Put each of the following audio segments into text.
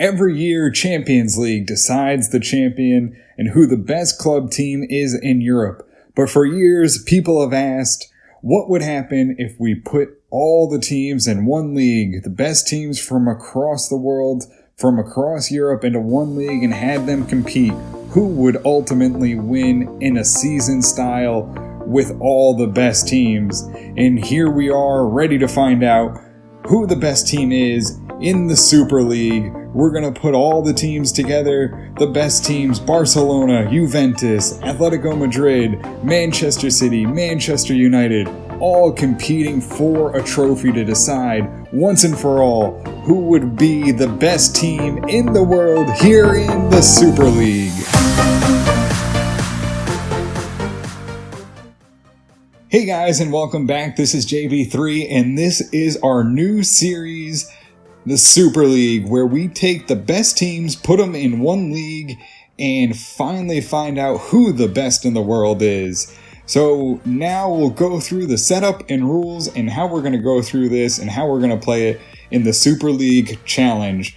Every year, Champions League decides the champion and who the best club team is in Europe. But for years, people have asked, what would happen if we put all the teams in one league, the best teams from across the world, from across Europe into one league and had them compete? Who would ultimately win in a season style with all the best teams? And here we are, ready to find out who the best team is in the Super League. We're going to put all the teams together, the best teams: Barcelona, Juventus, Atletico Madrid, Manchester City, Manchester United, all competing for a trophy to decide once and for all who would be the best team in the world here in the Super League. Hey guys, and welcome back. This is JV3, and this is our new series, the Super League, where we take the best teams, put them in one league, and finally find out who the best in the world is. So now we'll go through the setup and rules and how we're going to go through this and how we're going to play it in the Super League Challenge.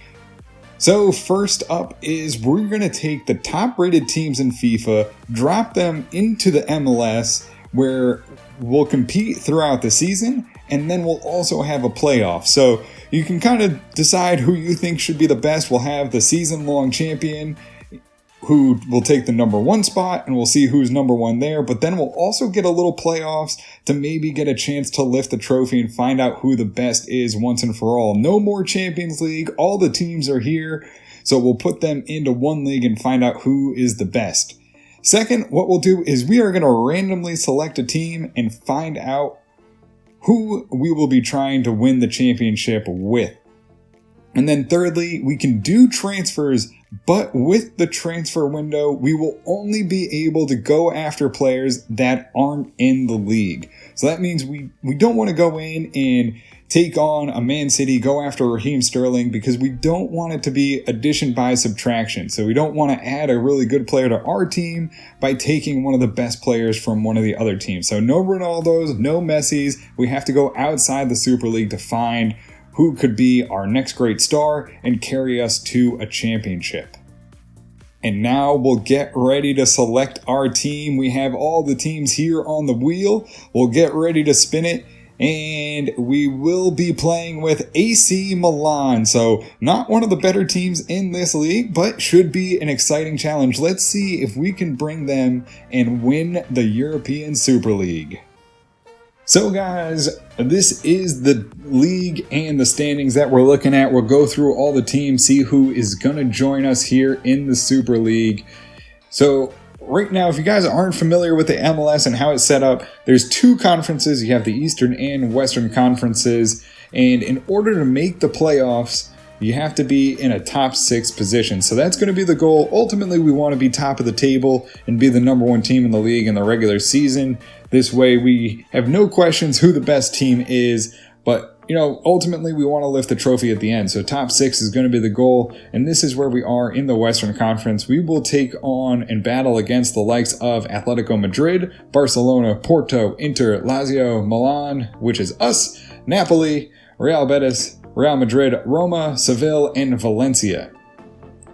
So first up is we're going to take the top rated teams in FIFA, drop them into the MLS, where we'll compete throughout the season, and then we'll also have a playoff. So you can kind of decide who you think should be the best. We'll have the season-long champion who will take the number one spot, and we'll see who's number one there. But then we'll also get a little playoffs to maybe get a chance to lift the trophy and find out who the best is once and for all. No more Champions League. All the teams are here. So we'll put them into one league and find out who is the best. Second, what we'll do is we are going to randomly select a team and find out who we will be trying to win the championship with. And then thirdly, we can do transfers, but with the transfer window, we will only be able to go after players that aren't in the league. So that means we don't want to go in and take on a Man City, go after Raheem Sterling, because we don't want it to be addition by subtraction. So we don't want to add a really good player to our team by taking one of the best players from one of the other teams. So no Ronaldos, no Messis. We have to go outside the Super League to find who could be our next great star and carry us to a championship. And now we'll get ready to select our team. We have all the teams here on the wheel. We'll get ready to spin it. And we will be playing with AC Milan. So not one of the better teams in this league, but should be an exciting challenge. Let's see if we can bring them and win the European Super League. So guys, this is the league and the standings that we're looking at. We'll go through all the teams, see who is going to join us here in the Super League. So right now, if you guys aren't familiar with the MLS and how it's set up, there's two conferences. You have the Eastern and Western conferences. And in order to make the playoffs, you have to be in a top 6 position. So that's going to be the goal. Ultimately, we want to be top of the table and be the number one team in the league in the regular season. This way, we have no questions who the best team is. But ultimately we want to lift the trophy at the end. So top 6 is going to be the goal. And this is where we are in the Western Conference. We will take on and battle against the likes of Atletico Madrid, Barcelona, Porto, Inter, Lazio, Milan, which is us, Napoli, Real Betis, Real Madrid, Roma, Seville, and Valencia.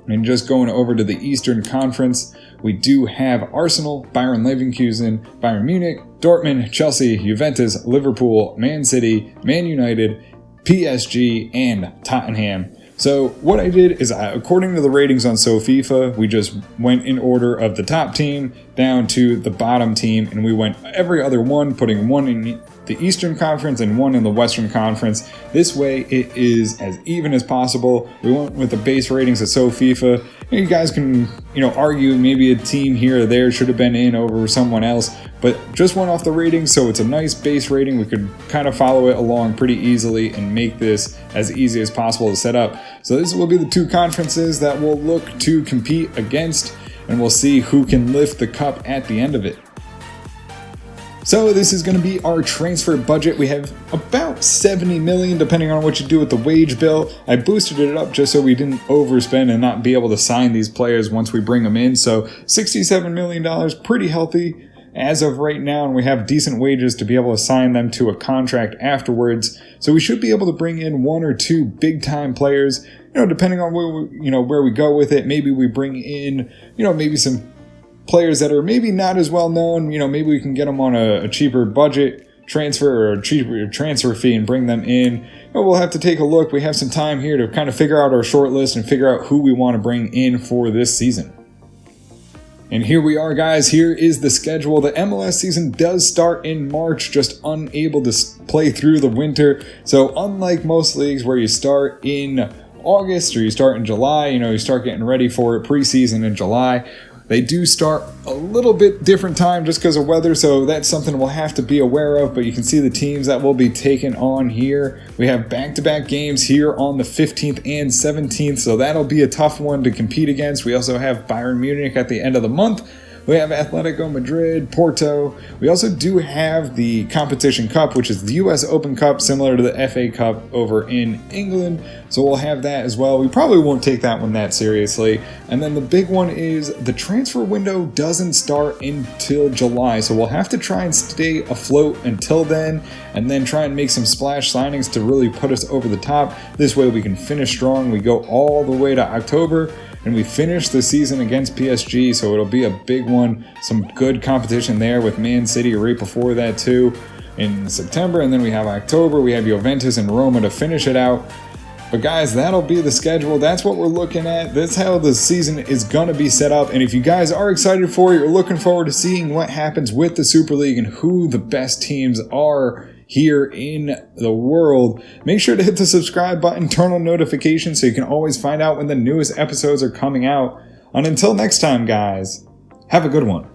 And just going over to the Eastern Conference, we do have Arsenal, Bayern Leverkusen, Bayern Munich, Dortmund, Chelsea, Juventus, Liverpool, Man City, Man United, PSG, and Tottenham. So what I did is, according to the ratings on FIFA, we just went in order of the top team down to the bottom team, and we went every other one, putting one in the Eastern Conference and one in the Western Conference. This way it is as even as possible. We went with the base ratings of FIFA. You guys can, argue maybe a team here or there should have been in over someone else, but just went off the ratings, so it's a nice base rating. We could kind of follow it along pretty easily and make this as easy as possible to set up. So this will be the two conferences that we'll look to compete against, and we'll see who can lift the cup at the end of it. So this is going to be our transfer budget. We have about 70 million, depending on what you do with the wage bill. I boosted it up just so we didn't overspend and not be able to sign these players once we bring them in. So $67 million, pretty healthy. as of right now, and we have decent wages to be able to sign them to a contract afterwards. So we should be able to bring in 1 or 2 big-time players, depending on where we go with it. Maybe we bring in, maybe some players that are maybe not as well known. Maybe we can get them on a cheaper budget transfer or a cheaper transfer fee and bring them in. We'll have to take a look. We have some time here to kind of figure out our short list and figure out who we want to bring in for this season. And here we are, guys. Here is the schedule. The MLS season does start in March, just unable to play through the winter. So unlike most leagues where you start in August or you start in July, you start getting ready for it preseason in July, they do start a little bit different time just because of weather, so that's something we'll have to be aware of. But you can see the teams that will be taken on here. We have back-to-back games here on the 15th and 17th, so that'll be a tough one to compete against. We also have Bayern Munich at the end of the month. We have Atletico Madrid, Porto. We also do have the Competition Cup, which is the US Open Cup, similar to the FA Cup over in England. So we'll have that as well. We probably won't take that one that seriously. And then the big one is the transfer window doesn't start until July. So we'll have to try and stay afloat until then, and then try and make some splash signings to really put us over the top. This way we can finish strong. We go all the way to October, and we finish the season against PSG, so it'll be a big one. Some good competition there with Man City right before that too in September, and then we have October. We have Juventus and Roma to finish it out. But guys, that'll be the schedule. That's what we're looking at. That's how the season is going to be set up. And if you guys are excited for it, you're looking forward to seeing what happens with the Super League and who the best teams are here in the world, make sure to hit the subscribe button, turn on notifications so you can always find out when the newest episodes are coming out. And until next time, guys, have a good one.